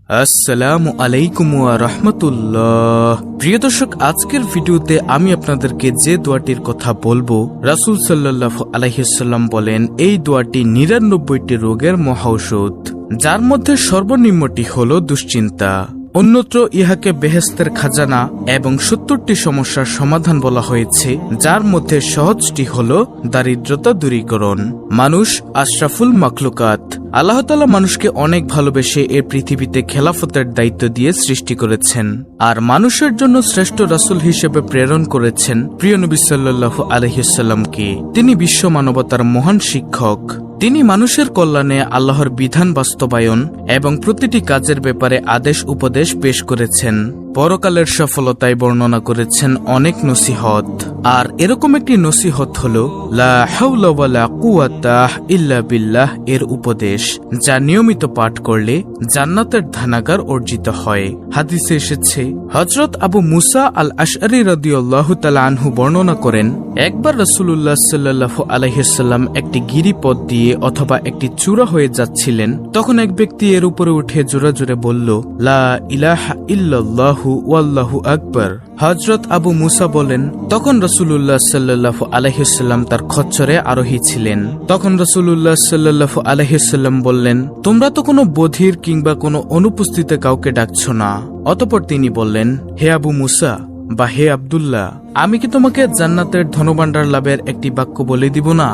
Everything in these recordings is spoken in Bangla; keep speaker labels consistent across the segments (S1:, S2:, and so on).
S1: আসসালামু আলাইকুম ওয়া রাহমাতুল্লাহ। প্রিয় দর্শক, আজকের ভিডিওতে আমি আপনাদেরকে যে দোয়াটির কথা বলবো, রাসূল সাল্লাল্লাহু আলাইহি ওয়াসাল্লাম বলেন এই দোয়াটি ৯৯টি রোগের মহাঔষধ, যার মধ্যে সর্বনিম্নটি হলো দুশ্চিন্তা। অন্যত্র ইহাকে বেহেশতের খাজানা এবং ৭০টি সমস্যার সমাধান বলা হয়েছে, যার মধ্যে সহজটি হল দারিদ্রতা দূরীকরণ। মানুষ আশরাফুল মাখলুকাত। আল্লাহ তাআলা মানুষকে অনেক ভালোবেসে এই পৃথিবীতে খেলাফতের দায়িত্ব দিয়ে সৃষ্টি করেছেন, আর মানুষের জন্য শ্রেষ্ঠ রাসূল হিসেবে প্রেরণ করেছেন প্রিয় নবী সাল্লাল্লাহু আলাইহি ওয়াসাল্লামকে। তিনি বিশ্ব মানবতার মহান শিক্ষক। তিনি মানুষের কল্যাণে আল্লাহর বিধান বাস্তবায়ন এবং প্রতিটি কাজের ব্যাপারে আদেশ উপদেশ পেশ করেছেন। পরকালের সফলতায় বর্ণনা করেছেন অনেক নসিহত, আর এরকম একটি নসিহত হল লা হাওলা ওয়ালা কুওয়াতা ইল্লা বিল্লাহ এর উপদেশ, যা নিয়মিত পাঠ করলে জান্নাতের ধনাগার অর্জিত হয়। হাদিসে এসেছে, হযরত আবু মুসা আল আশআরী রাদিয়াল্লাহু তাআলা আনহু বর্ণনা করেন, একবার রাসূলুল্লাহ সাল্লাল্লাহু আলাইহি ওয়াসাল্লাম একটি গিরিপথ দিয়ে অথবা একটি চূড়া হয়ে যাচ্ছিলেন। তখন এক ব্যক্তি এর উপরে উঠে জোরে জোরে বলল, লা ইলাহা ইল্লাল্লাহু ওয়াল্লাহু আকবার। হযরত আবু মুসা বলেন, তখন রাসূলুল্লাহ সাল্লাল্লাহু আলাইহি ওয়াসাল্লাম তার খচ্চরে আরোহী ছিলেন। তখন রাসূলুল্লাহ সাল্লাল্লাহু আলাইহি ওয়াসাল্লাম বললেন, তোমরা তো কোনো বধির কিংবা কোনো অনুপস্থিত কাউকে ডাকছো না। অতঃপর তিনি বললেন, হে আবু মুসা বা হে আব্দুল্লাহ, আমি কি তোমাকে জান্নাতের ধনভাণ্ডার লাভের একটি বাক্য বলে দিব না?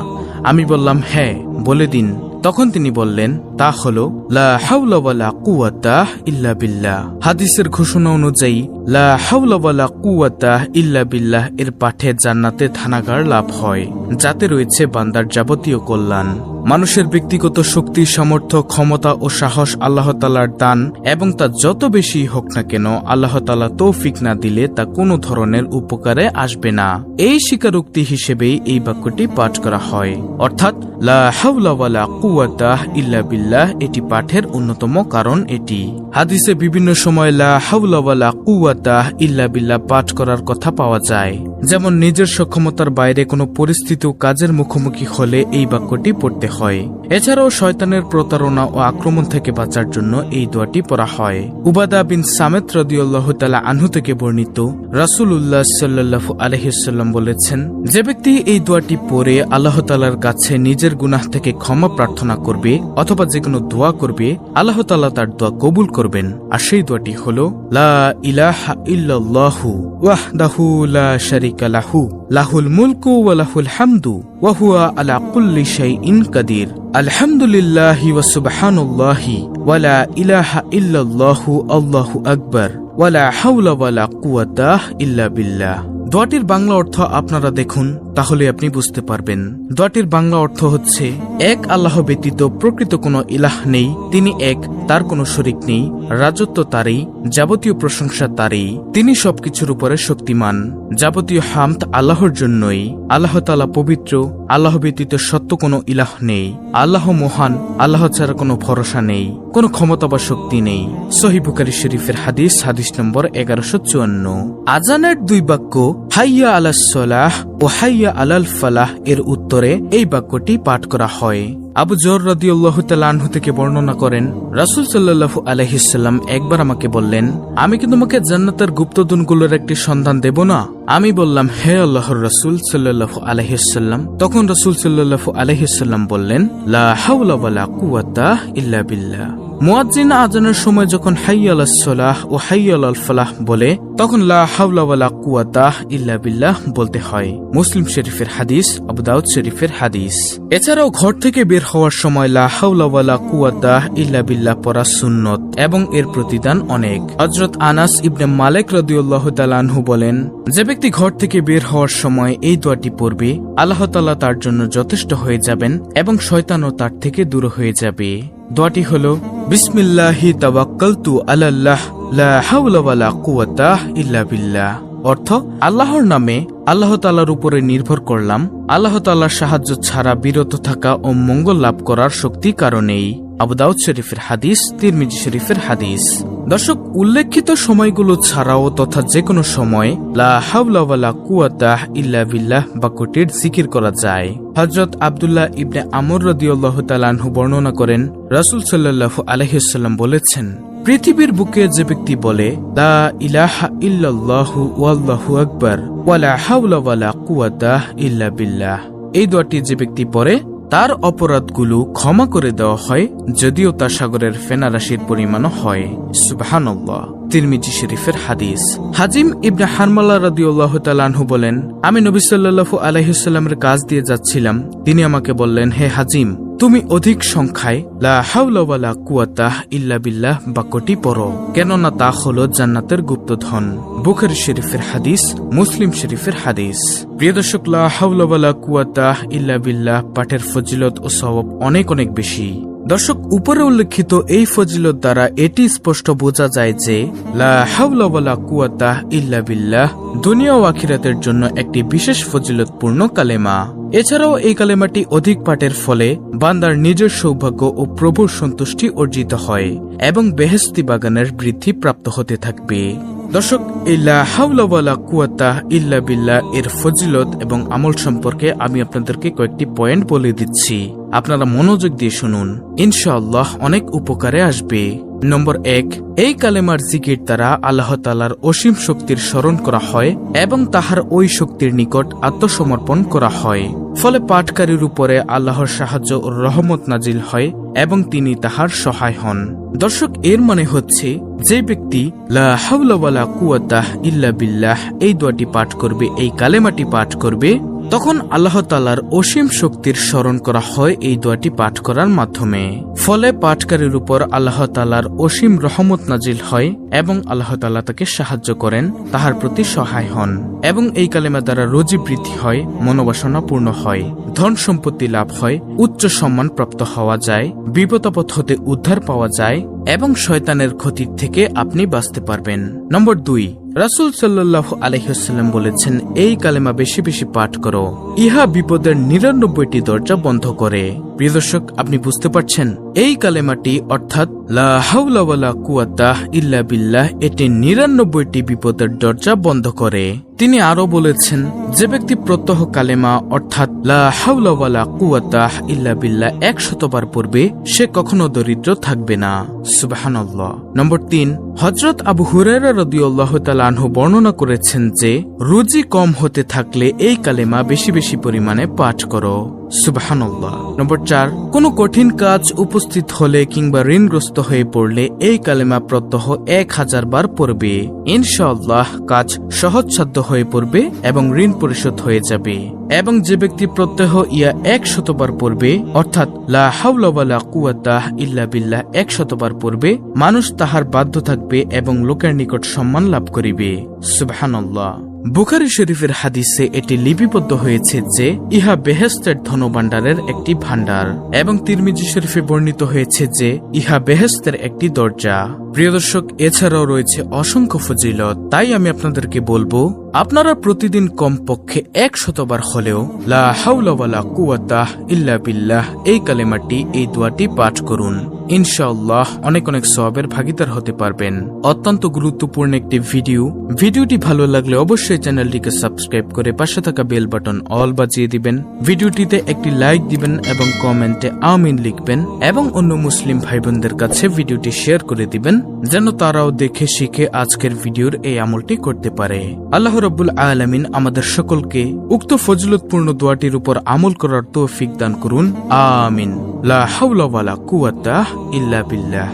S1: আমি বললাম, হ্যাঁ, বলে দিন। তখন তিনি বললেন, তা হলো লা হাওলা ওয়ালা কুওয়াতা ইল্লা বিল্লাহ। হাদিসের ঘোষণা অনুযায়ী লা হাওলা ওয়ালা কুওয়াতা ইল্লা বিল্লাহ এর পাঠে জান্নাতে থানাগার লাভ হয়, যাতে রয়েছে বান্দার যাবতীয় কল্যাণ। মানুষের ব্যক্তিগত শক্তি, সামর্থ্য, ক্ষমতা ও সাহস আল্লাহ তাআলার দান, এবং তা যত বেশি হোক না কেন আল্লাহ তাআলা তৌফিক না দিলে তা কোনো ধরনের উপকারে আসবে না। এই স্বীকারোক্তি হিসেবেই এই বাক্যটি পাঠ করা হয়, অর্থাৎ লা হাওলা ওয়ালা কুওয়াতা ইল্লা বিল্লাহ এটি পাঠের অন্যতম কারণ এটি। হাদিসে বিভিন্ন সময় লা হাওলা ওয়ালা কুওয়াতা ইল্লা বিল্লাহ পাঠ করার কথা পাওয়া যায়, যেমন নিজের সক্ষমতার বাইরে কোনো পরিস্থিতি ও কাজের মুখোমুখি হলে এই বাক্যটি পড়তে হয়। এছাড়াও শয়তানের প্রতারণা ও আক্রমণ থেকে বাঁচার জন্য এই দোয়াটি পড়া হয়। উবাদা বিন সামিত রাদিয়াল্লাহু তাআলা আনহু থেকে বর্ণিত, রাসূলুল্লাহ সাল্লাল্লাহু আলাইহি ওয়াসাল্লাম বলেছেন, যে ব্যক্তি এই দোয়াটি পড়ে আল্লাহ তাআলার কাছে নিজের গুনাহ থেকে ক্ষমা প্রার্থনা করবে অথবা যে কোনো দোয়া করবে, আল্লাহ তাআলা তার দোয়া কবুল করবেন। আর সেই দোয়াটি হলো লা ইলাহা ইল্লাল্লাহু ওয়াহদাহু লা শারীকা লাহু লাহুল মুলকু ওয়া লাহুল হামদু ওয়া হুয়া আলা কুল্লি শাইইন কাদির। আলহামদুলিল্লাহি ওয়া সুবহানাল্লাহি ওয়া লা ইলাহা ইল্লাল্লাহু আল্লাহু আকবার ওয়া লা হাওলা ওয়া লা কুওয়াতা ইল্লা বিল্লাহ। দোয়াটির বাংলা অর্থ আপনারা দেখুন, তাহলে আপনি বুঝতে পারবেন। দোয়াটির বাংলা অর্থ হচ্ছে, এক আল্লাহ ব্যতীত প্রকৃত কোনো ইলাহ নেই, তিনি এক, তার কোনো শরীক নেই, রাজত্ব তারই, যাবতীয় প্রশংসা তারই, তিনি সবকিছুর উপরে শক্তিমান, যাবতীয় হামদ আল্লাহর জন্যই। আল্লাহ তাআলা পবিত্র, আল্লাহ ব্যতীত সত্য কোনো ইলাহ নেই, আল্লাহ মহান, আল্লাহ ছাড়া কোনো ভরসা নেই, কোনো ক্ষমতা বা শক্তি নেই। সহিহ বুখারী শরীফের হাদিস, হাদিস নম্বর 1154। আজানের দুই বাক্য হাইয়া আলাস সালাহ ও হাইয়া আলাল ফালাহ এর উত্তরে এই বাক্যটি পাঠ করা হয়। আবু যর রাদিয়াল্লাহু তাআলা আনহু থেকে বর্ণনা করেন, রাসূল সাল্লাল্লাহু আলাইহি ওয়াসাল্লাম একবার আমাকে বললেন, আমি কি তোমাকে জান্নাতের গুপ্তধনগুলোর একটি সন্ধান দেব না? আমি বললাম, হে আল্লাহর রাসূল সাল্লাল্লাহু আলাইহি ওয়াসাল্লাম। তখন রাসূল সাল্লাল্লাহু আলাইহি ওয়াসাল্লাম বললেন, লা হাওলা ওয়ালা কুওয়াতা ইল্লা বিল্লাহ। মুয়াজ্জিন আজানের সময় যখন হাইয়া আলাস সালাহ ও হাইয়া আলাল ফালাহ বলে, তখন লা হাওলা ওয়ালা কুওয়াতা ইল্লা বিল্লাহ বলতে হয়। মুসলিম শরীফের হাদিস, আবু দাউদ শরীফের হাদিস। এছাড়াও ঘর থেকে বের হওয়ার সময় লা হাওলা ওয়ালা কুওয়াতা ইল্লা বিল্লাহ পড়া সুন্নত এবং এর প্রতিদান অনেক। হযরত আনাস ইবনে মালিক রাদিয়াল্লাহু তাআলা আনহু বলেন, যে ব্যক্তি ঘর থেকে বের হওয়ার সময় এই দোয়াটি পড়বে, আল্লাহ তাআলা তার জন্য যথেষ্ট হয়ে যাবেন এবং শয়তানও তার থেকে দূর হয়ে যাবে। দোয়াটি হলো, বিসমিল্লাহি তাওয়াক্কালতু আলাল্লাহ লা হাওলা ওয়ালা কুওয়াতা ইল্লা বিল্লাহ। অর্থ, আল্লাহর নামে আল্লাহ তাআলার উপরে নির্ভর করলাম, আল্লাহ তাআলার সাহায্য ছাড়া বিরত থাকা ও মঙ্গল লাভ করার শক্তি কারণেই। আবু দাউদ শরীফের হাদিস, তিরমিজি শরীফের হাদিস। দর্শক, উল্লেখিত সময়গুলো ছাড়াও তথা যে কোনো সময় লা হাওলা ওয়ালা কুওয়াতা ইল্লা বিল্লাহ বাক্যটির জিকির করা যায়। হযরত আব্দুল্লাহ ইবনে আমর রাদিয়াল্লাহু তাআলা আনহু বর্ণনা করেন, রাসূল সাল্লাল্লাহু আলাইহি ওয়াসাল্লাম বলেছেন, পৃথিবীর বুকে যে ব্যক্তি বলে লা ইলাহা ইল্লাল্লাহু ওয়াল্লাহু আকবার ওয়ালা হাওলা ওয়ালা কুওয়াতা ইল্লা বিল্লাহ, এই দোয়াটি যে ব্যক্তি পড়ে তার অপরাধগুলো ক্ষমা করে দেওয়া হয়, যদিও তা সাগরের ফেনা রাশির পরিমাণও হয়। সুবহানাল্লাহ। তিরমিজি শরীফের হাদিস। হাজিম ইবনে হারমালা রাদিয়াল্লাহু তাআলা আনহু বলেন, আমি নবী সাল্লাল্লাহু আলাইহি ওয়াসাল্লামের কাছ দিয়ে যাচ্ছিলাম। তিনি আমাকে বললেন, হে হাজিম, তুমি অধিক সংখ্যায় লা হাওলা ওয়ালা কুওয়াতা ইল্লা বিল্লাহ বাক্যটি পড়ো, কেননা তা হলো জান্নাতের গুপ্তধন। বুখারী শরীফের হাদিস, মুসলিম শরীফের হাদিস। প্রিয় দর্শক, লা হাওলা ওয়ালা কুওয়াতা ইল্লা বিল্লাহ পাঠের ফজিলত ও সওয়াব অনেক অনেক বেশি। দর্শক, উপরে উল্লেখিত এই ফজিলত দ্বারা এটি স্পষ্ট বোঝা যায় যে লা হাওলা ওয়ালা কুওয়াতা ইল্লা বিল্লাহ দুনিয়া ও আখিরাতের জন্য একটি বিশেষ ফজিলতপূর্ণ কালেমা। এছাড়াও এই কালেমাটি অধিক পাঠের ফলে বান্দার নিজের সৌভাগ্য ও প্রভুর সন্তুষ্টি অর্জিত হয় এবং বেহেশতি বাগানের বৃদ্ধি প্রাপ্ত হতে থাকবে। দর্শক, এই লা হাওলা ওয়ালা কুওয়াতা ইল্লা বিল্লাহ এর ফজিলত এবং আমল সম্পর্কে আমি আপনাদেরকে কয়েকটি পয়েন্ট বলে দিচ্ছি, আপনারা মনোযোগ দিয়ে শুনুন, ইনশাআল্লাহ অনেক উপকারে আসবে। নম্বর 1, এই কালেমার জিকির দ্বারা আল্লাহ তাআলার অসীম শক্তির স্মরণ করা হয় এবং তাহার ওই শক্তির নিকট আত্মসমর্পণ করা হয়, ফলে পাঠকারীর উপরে আল্লাহর সাহায্য ও রহমত নাজিল হয় এবং তিনি তাহার সহায় হন। দর্শক, এর মানে হচ্ছে যে ব্যক্তি লা হাওলা ওয়ালা কুওয়াতা ইল্লা বিল্লাহ এই দোয়াটি পাঠ করবে, এই কালেমাটি পাঠ করবে, তখন আল্লাহ তাআলার অসীম শক্তির স্মরণ করা হয় এই দোয়াটি পাঠ করার মাধ্যমে, ফলে পাঠকারীর উপর আল্লাহ তাআলার অসীম রহমত নাজিল হয় এবং আল্লাহ তাআলা তাকে সাহায্য করেন, তাহার প্রতি সহায় হন এবং এই কালেমা দ্বারা রুজি বৃদ্ধি হয়, মনোবাসনা পূর্ণ হয়, ধন সম্পত্তি লাভ হয়, উচ্চ সম্মান প্রাপ্ত হওয়া যায়, বিপদাপদ হতে উদ্ধার পাওয়া যায় এবং শয়তানের ক্ষতি থেকে আপনি বাঁচতে পারবেন। নম্বর 2, রাসূল সাল্লাল্লাহু আলাইহি ওয়াসাল্লাম বলেছেন, এই কালেমা বেশি বেশি পাঠ করো, ইহা বিপদের 99টি দরজা বন্ধ করে। প্রিয় দর্শক, আপনি বুঝতে পারছেন, এই কালেমাটি অর্থাৎ লা হাওলা ওয়ালা কুওয়াতা ইল্লা বিল্লাহ এটি 99টি বিপদের দরজা বন্ধ করে। তিনি আরো বলেছেন, যে ব্যক্তি প্রত্যহ কালেমা অর্থাৎ লা হাওলা ওয়ালা কুওয়াতা ইল্লা বিল্লাহ 100 বার পড়বে, সে কখনো দরিদ্র থাকবে না। সুবহানাল্লাহ। নম্বর 3, হযরত আবু হুরায়রা রাদিয়াল্লাহু তাআলা আনহু বর্ণনা করেছেন যে রুজি কম হতে থাকলে এই কালেমা বেশি বেশি পরিমাণে পাঠ করো। সুবহানাল্লাহ। নম্বর 4, কোনো কঠিন কাজ উপস্থিত হলে কিংবা ঋণগ্রস্ত হয়ে পড়লে এই কালেমা প্রত্যহ 1000 বার পড়বে, ইনশাআল্লাহ কাজ সহজসাধ্য হয়ে পড়বে এবং ঋণ পরিশোধ হয়ে যাবে। এবং যে ব্যক্তি প্রত্যহ 100 বার পড়বে অর্থাৎ লা হাওলা ওয়ালা কুওয়াতা ইল্লা বিল্লাহ 100 বার পড়বে, মানুষ তাহার বাধ্য থাকবে এবং লোকের নিকট সম্মান লাভ করিবে। সুবহানাল্লাহ। বুখারী শরীফের হাদিসে এটি লিপিবদ্ধ হয়েছে যে ইহা বেহেশতের ধনভাণ্ডারের একটি ভাণ্ডার এবং তিরমিজি শরীফে বর্ণিত হয়েছে যে ইহা বেহেশতের একটি দরজা। প্রিয় দর্শক, এছাড়াও রয়েছে অসংখ্য ফজিলত, তাই আমি আপনাদেরকে বলবো আপনারা প্রতিদিন কমপক্ষে 100 বার হলেও লা হাওলা ওয়ালা কুওয়াতা ইল্লা বিল্লাহ এই কালেমাটি, এই দোয়াটি পাঠ করুন, ইনশাআল্লাহ অনেক অনেক সওয়াবের ভাগীদার হতে পারবেন। অত্যন্ত গুরুত্বপূর্ণ একটি ভিডিওটি ভালো লাগলে অবশ্যই চ্যানেলটিকে সাবস্ক্রাইব করে পাশে থাকা বেল বাটন অল বাজিয়ে দিবেন, ভিডিওটিতে একটি লাইক দিবেন এবং কমেন্টে আমিন লিখবেন এবং অন্য মুসলিম ভাই বোনদের কাছে ভিডিওটি শেয়ার করে দিবেন, যেন তারাও দেখে শিখে আজকের ভিডিওর এই আমলটি করতে পারে। আল্লাহ রাব্বুল আলামিন আমাদের সকলকে উক্ত ফজিলতপূর্ণ দোয়াটির উপর আমল করার তৌফিক দান করুন, আমিন। লা হাওলা ওয়ালা কুওয়াতা ইল্লা বিল্লাহ।